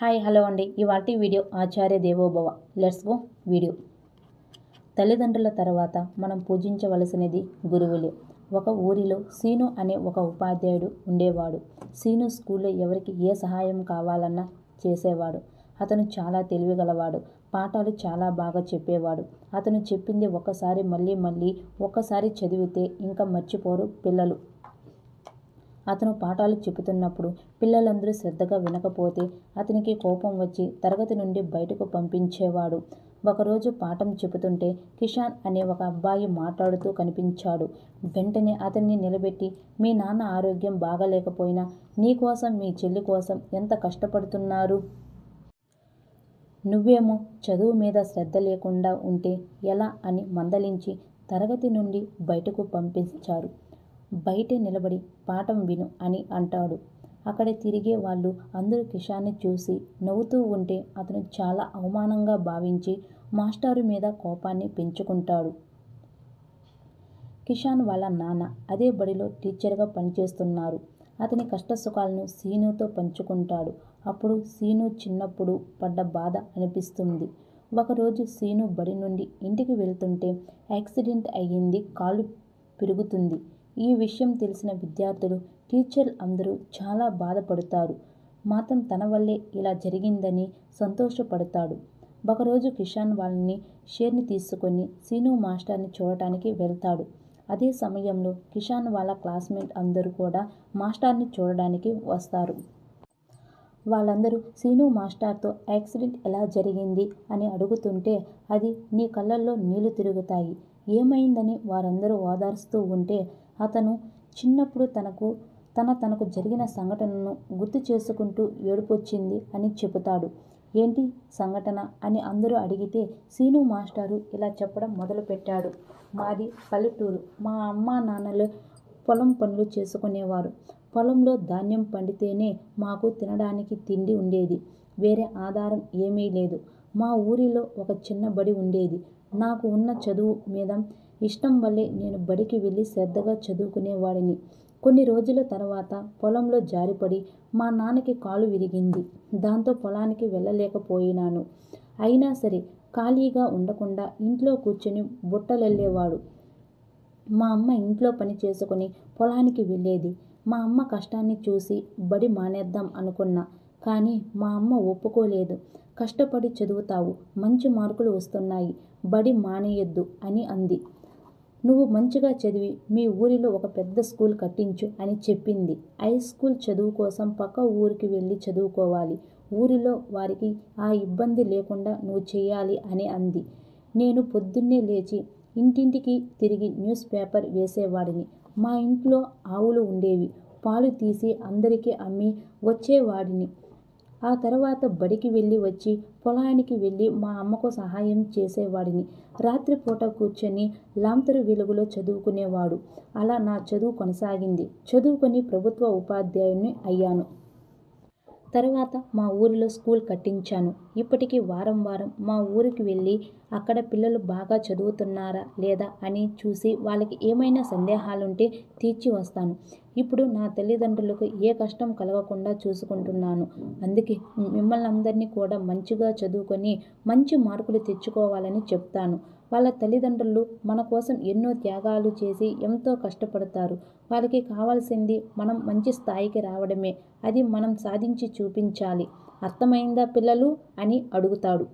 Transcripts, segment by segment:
Hi hello అండి. ఇవాల్టి video ఆచార్య దేవోభవ. Let's go video. తల్లిదండ్రుల తర్వాత మనం పూజించవలసినది గురువులే. ఒక ఊరిలో సీను అనే ఒక ఉపాధ్యాయుడు ఉండేవాడు. సీను స్కూల్లో ఎవరికి ఏ సహాయం కావాలన్నా చేసేవాడు. అతను చాలా తెలివిగలవాడు. పాఠాలు చాలా బాగా చెప్పేవాడు. అతను చెప్పింది ఒక్కసారి మళ్ళీ ఒక్కసారి చదివితే ఇంకా మర్చిపోరు పిల్లలు. అతను పాఠాలు చెబుతున్నప్పుడు పిల్లలందరూ శ్రద్ధగా వినకపోతే అతనికి కోపం వచ్చి తరగతి నుండి బయటకు పంపించేవాడు. ఒకరోజు పాఠం చెబుతుంటే కిషాన్ అనే ఒక అబ్బాయి మాట్లాడుతూ కనిపించాడు. వెంటనే అతన్ని నిలబెట్టి, మీ నాన్న ఆరోగ్యం బాగలేకపోయినా నీకోసం మీ చెల్లి కోసం ఎంత కష్టపడుతున్నారు. నువ్వేమో చదువు మీద శ్రద్ధ లేకుండా ఉంటే ఎలా అని మందలించి తరగతి నుండి బయటకు పంపించారు. బయటే నిలబడి పాఠం విను అని అంటాడు. అక్కడ తిరిగే వాళ్ళు అందరూ కిషాన్ని చూసి నవ్వుతూ ఉంటే అతను చాలా అవమానంగా భావించి మాస్టారు మీద కోపాన్ని పెంచుకుంటాడు. కిషాన్ వాళ్ళ నాన్న అదే బడిలో టీచర్గా పనిచేస్తున్నారు. అతని కష్టసుఖాలను సీనుతో పంచుకుంటాడు. అప్పుడు సీను చిన్నప్పుడు పడ్డ బాధ అనిపిస్తుంది. ఒకరోజు సీను బడి నుండి ఇంటికి వెళ్తుంటే యాక్సిడెంట్ అయ్యింది. కాలు పెరుగుతుంది. ఈ విషయం తెలిసిన విద్యార్థులు, టీచర్లు అందరూ చాలా బాధపడతారు. మాత్రం తన వల్లే ఇలా జరిగిందని సంతోషపడతాడు. ఒకరోజు కిషాన్ వాళ్ళని షేర్ని తీసుకొని సీను మాస్టర్ని చూడటానికి వెళ్తాడు. అదే సమయంలో కిషాన్ వాళ్ళ క్లాస్మేట్ అందరూ కూడా మాస్టర్ని చూడడానికి వస్తారు. వాళ్ళందరూ సీను మాస్టర్తో యాక్సిడెంట్ ఎలా జరిగింది అని అడుగుతుంటే, అది నీ కళ్ళల్లో నీళ్లు తిరుగుతాయి, ఏమైందని వారందరూ ఓదారుస్తూ ఉంటే, అతను చిన్నప్పుడు తనకు జరిగిన సంఘటనను గుర్తు చేసుకుంటూ ఏడుపొచ్చింది అని చెబుతాడు. ఏంటి సంఘటన అని అందరూ అడిగితే సీను మాస్టారు ఇలా చెప్పడం మొదలుపెట్టాడు. మాది పల్లెటూరు. మా అమ్మా నాన్నలు పొలం పనులు చేసుకునేవారు. పొలంలో ధాన్యం పండితేనే మాకు తినడానికి తిండి ఉండేది. వేరే ఆధారం ఏమీ లేదు. మా ఊరిలో ఒక చిన్న బడి ఉండేది. నాకు ఉన్న చదువు మీద ఇష్టం వల్లే నేను బడికి వెళ్ళి శ్రద్ధగా చదువుకునేవాడిని. కొన్ని రోజుల తర్వాత పొలంలో జారిపడి మా నాన్నకి కాలు విరిగింది. దాంతో పొలానికి వెళ్ళలేకపోయినాను. అయినా సరే ఖాళీగా ఉండకుండా ఇంట్లో కూర్చొని బుట్టలెల్లేవాడు. మా అమ్మ ఇంట్లో పని చేసుకుని పొలానికి వెళ్ళేది. మా అమ్మ కష్టాన్ని చూసి బడి మానేద్దాం అనుకున్నా. కానీ మా అమ్మ ఒప్పుకోలేదు. కష్టపడి చదువుతావు, మంచి మార్కులు వస్తున్నాయి, బడి మానేయొద్దు అని అంది. నువ్వు మంచిగా చదివి మీ ఊరిలో ఒక పెద్ద స్కూల్ కట్టించు అని చెప్పింది. హై స్కూల్ చదువు కోసం పక్క ఊరికి వెళ్ళి చదువుకోవాలి. ఊరిలో వారికి ఆ ఇబ్బంది లేకుండా నువ్వు చెయ్యాలి అని అంది. నేను పొద్దున్నే లేచి ఇంటింటికి తిరిగి న్యూస్ పేపర్ వేసేవాడిని. మా ఇంట్లో ఆవులు ఉండేవి. పాలు తీసి అందరికీ అమ్మి వచ్చేవాడిని. ఆ తర్వాత బడికి వెళ్ళి వచ్చి పొలానికి వెళ్ళి మా అమ్మకు సహాయం చేసేవాడిని. రాత్రిపూట కూర్చొని లాంతరు వెలుగులో చదువుకునేవాడు. అలా నా చదువు కొనసాగింది. చదువుకొని ప్రభుత్వ ఉపాధ్యాయుని అయ్యాను. తర్వాత మా ఊరిలో స్కూల్ కట్టించాను. ఇప్పటికీ వారం మా ఊరికి వెళ్ళి అక్కడ పిల్లలు బాగా చదువుతున్నారా లేదా అని చూసి వాళ్ళకి ఏమైనా సందేహాలుంటే తీర్చి వస్తాను. ఇప్పుడు నా తల్లిదండ్రులకు ఏ కష్టం కలగకుండా చూసుకుంటున్నాను. అందుకే మిమ్మల్ని అందరినీ కూడా మంచిగా చదువుకొని మంచి మార్కులు తెచ్చుకోవాలని చెప్తాను. వాళ్ళ తల్లిదండ్రులు మన కోసం ఎన్నో త్యాగాలు చేసి ఎంతో కష్టపడతారు. వాళ్ళకి కావాల్సింది మనం మంచి స్థాయికి రావడమే. అది మనం సాధించి చూపించాలి. అర్థమైందా పిల్లలు అని అడుగుతాడు.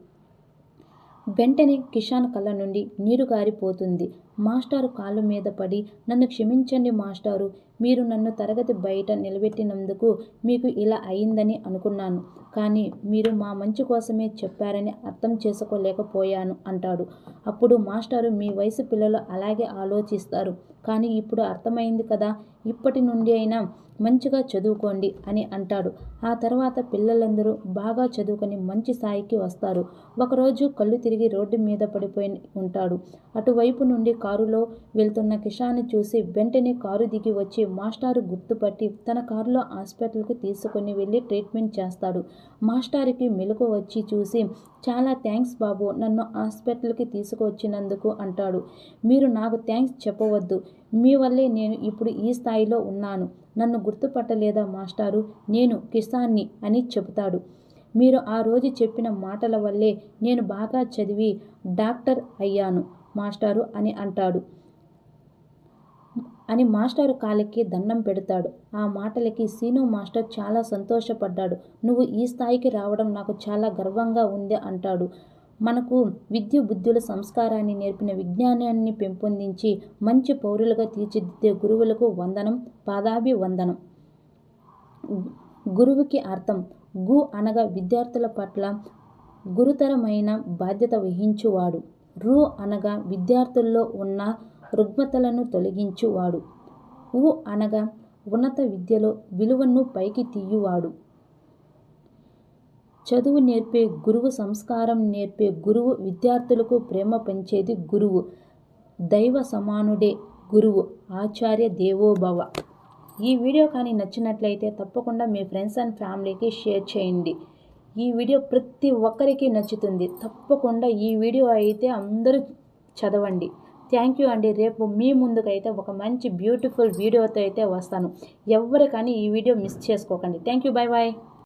వెంటనే కిషాన్ కళ్ళ నుండి నీరు గారిపోతుంది. మాస్టారు కాళ్ళ మీద పడి, నన్ను క్షమించండి మాస్టారు. మీరు నన్ను తరగతి బయట నిలబెట్టినందుకు మీకు ఇలా అయిందని అనుకున్నాను. కానీ మీరు మా మంచి కోసమే చెప్పారని అర్థం చేసుకోలేకపోయాను అంటాడు. అప్పుడు మాస్టారు, మీ వయసు పిల్లలు అలాగే ఆలోచిస్తారు. కానీ ఇప్పుడు అర్థమైంది కదా, ఇప్పటి నుండి అయినా మంచిగా చదువుకోండి అని అంటాడు. ఆ తర్వాత పిల్లలందరూ బాగా చదువుకొని మంచి స్థాయికి వస్తారు. ఒకరోజు కళ్ళు తిరిగి రోడ్డు మీద పడిపోయి ఉంటాడు. అటువైపు నుండి కారులో వెళ్తున్న కిషాన్ని చూసి వెంటనే కారు దిగి వచ్చి మాస్టారు గుర్తుపట్టి తన కారులో హాస్పిటల్కి తీసుకొని వెళ్ళి ట్రీట్మెంట్ చేస్తాడు. మాస్టారుకి మెలకు వచ్చి చూసి, చాలా థ్యాంక్స్ బాబు, నన్ను హాస్పిటల్కి తీసుకువచ్చినందుకు అంటాడు. మీరు నాకు థ్యాంక్స్ చెప్పవద్దు. మీ వల్లే నేను ఇప్పుడు ఈ స్థాయిలో ఉన్నాను. నన్ను గుర్తుపట్టలేదా మాస్టారు, నేను కిషాన్ని అని చెబుతాడు. మీరు ఆ రోజు చెప్పిన మాటల వల్లే నేను బాగా చదివి డాక్టర్ అయ్యాను మాస్టారు అని అంటాడు. అని మాస్టారు కాళ్ళకి దండం పెడతాడు. ఆ మాటలకి సీను మాస్టర్ చాలా సంతోషపడ్డాడు. నువ్వు ఈ స్థాయికి రావడం నాకు చాలా గర్వంగా ఉంది అంటాడు. మనకు విద్య బుద్ధుల సంస్కారాన్ని నేర్పిన విజ్ఞానాన్ని పెంపొందించి మంచి పౌరులుగా తీర్చిదిద్దే గురువులకు వందనం, పాదాభివందనం. గురువుకి అర్థం. గు అనగా విద్యార్థుల పట్ల గురుతరమైన బాధ్యత వహించువాడు. రు అనగా విద్యార్థుల్లో ఉన్న రుగ్మతలను తొలగించువాడు. ఉ అనగా ఉన్నత విద్యలో విలువను పైకి తీయువాడు. చదువు నేర్పే గురువు, సంస్కారం నేర్పే గురువు, విద్యార్థులకు ప్రేమ పంచేది గురువు. దైవ సమానుడే గురువు. ఆచార్య దేవోభవ. ఈ వీడియో కానీ నచ్చినట్లయితే తప్పకుండా మీ ఫ్రెండ్స్ అండ్ ఫ్యామిలీకి షేర్ చేయండి. ఈ వీడియో ప్రతి ఒక్కరికి నచ్చుతుంది. తప్పకుండా ఈ వీడియో అయితే అందరూ చదవండి. థ్యాంక్ యూ అండి. రేపు మీ ముందుకైతే ఒక మంచి బ్యూటిఫుల్ వీడియోతో అయితే వస్తాను. ఎవరు కానీ ఈ వీడియో మిస్ చేసుకోకండి. Thank you. Bye bye.